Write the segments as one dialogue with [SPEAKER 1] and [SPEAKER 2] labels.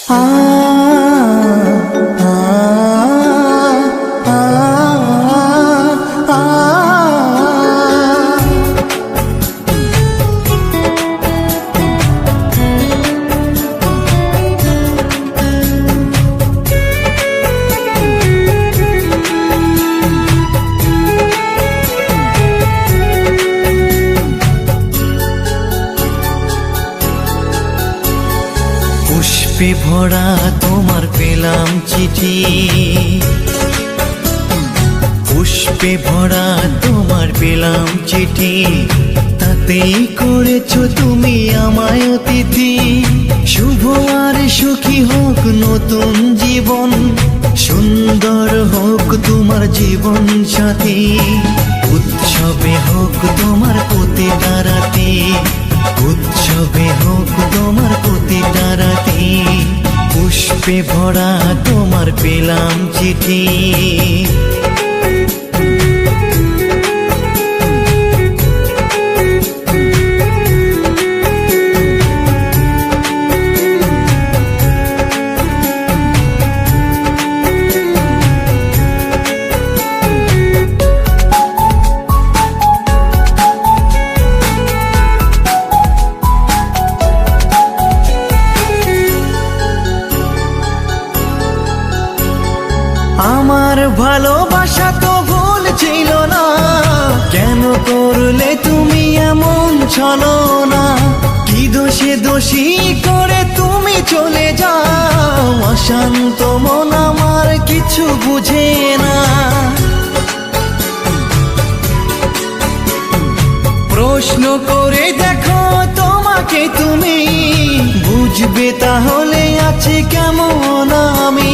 [SPEAKER 1] পুষ্পে ভরা তোমার পেলাম চিঠি, পুষ্পে ভরা তোমার পেলাম চিঠি, তাতেই করেছো তুমি আমায় অতিথি। শুভ আর সুখী হোক নতুন জীবন, সুন্দর হোক তোমার জীবন সাথী। উৎসবে হোক তোমার প্রতিটা রাতি, উৎসবে হোক তোমার প্রতিটা রাতি। পুষ্পে ভরা তোমার পেলাম চিঠি। আমার ভালোবাসা তো ভুল ছিল না, কেন করলে তুমি এমন ছলনা? কি দোষে দোষী করে তুমি চলে যাও, অশান্ত মন আমার কিছু বুঝে না। প্রশ্ন করে দেখো তোমাকে তুমি, বুঝবে তাহলে আছে কেমন আমি।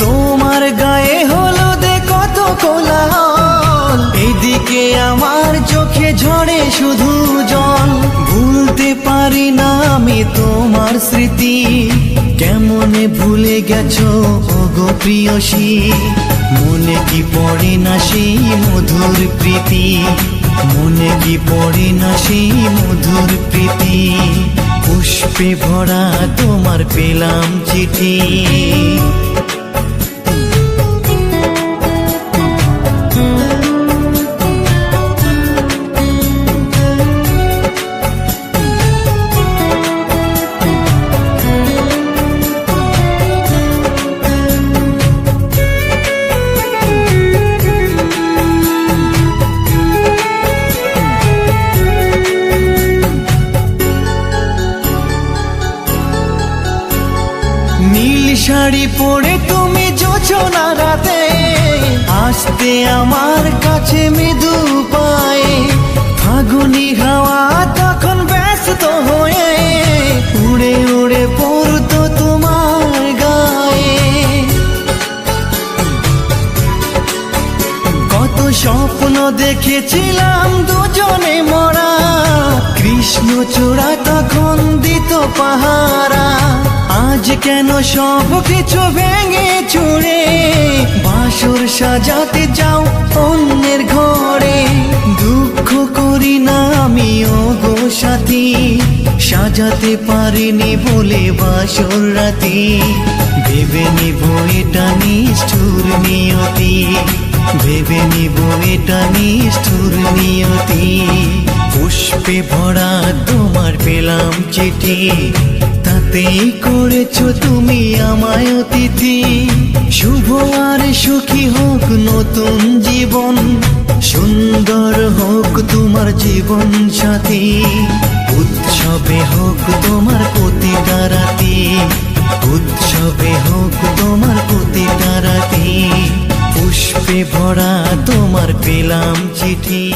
[SPEAKER 1] তোমার গায়ে হলুদে কত কোলাহল, এদিকে আমার চোখে ঝরে শুধু জল। ভুলতে পারি না আমি তোমার স্মৃতি, কেমনে ভুলে গেছো ওগো প্রিয়সী। মনে কি পড়ে না সেই মধুর প্রীতি, মনে কি পড়ে না সেই মধুর প্রীতি। পুষ্পে ভরা তোমার পেলাম চিঠি। নীল শাড়ি পরে তুমি যোছনা রাতে, আসতে আমার কাছে মৃদু পায়ে। ফাগুনি হাওয়া তখন ব্যস্ত হয়ে উড়ে উড়ে পড়তো তোমার গায়ে। কত স্বপ্ন দেখেছিলাম দুজনে মরা, কৃষ্ণচূড়া তখন দিত পাহারা। আজ কেন সব কিছু ভেঙে চুড়ে বাসর সাজাতে যাও অন্যের ঘরে? দুঃখ করি না আমি ওগো সাথী, সাজাতে পারিনি বলে বাসর রাতি। ভেবে নিব এটা নিষ্ঠুর নিয়তি, ভেবে নিব এটা নিষ্ঠুর নিয়তি। পুষ্পে ভরা তোমার পেলাম চিঠি, তাতেই করেছো তুমি আমায় অতিথি। শুভ আর সুখী হোক নতুন জীবন, সুন্দর হোক তোমার জীবন সাথী। উৎসবে হোক তোমার প্রতিটা রাতি, উৎসবে হোক তোমার প্রতিটা রাতি। পুষ্পে ভরা তোমার পেলাম চিঠি।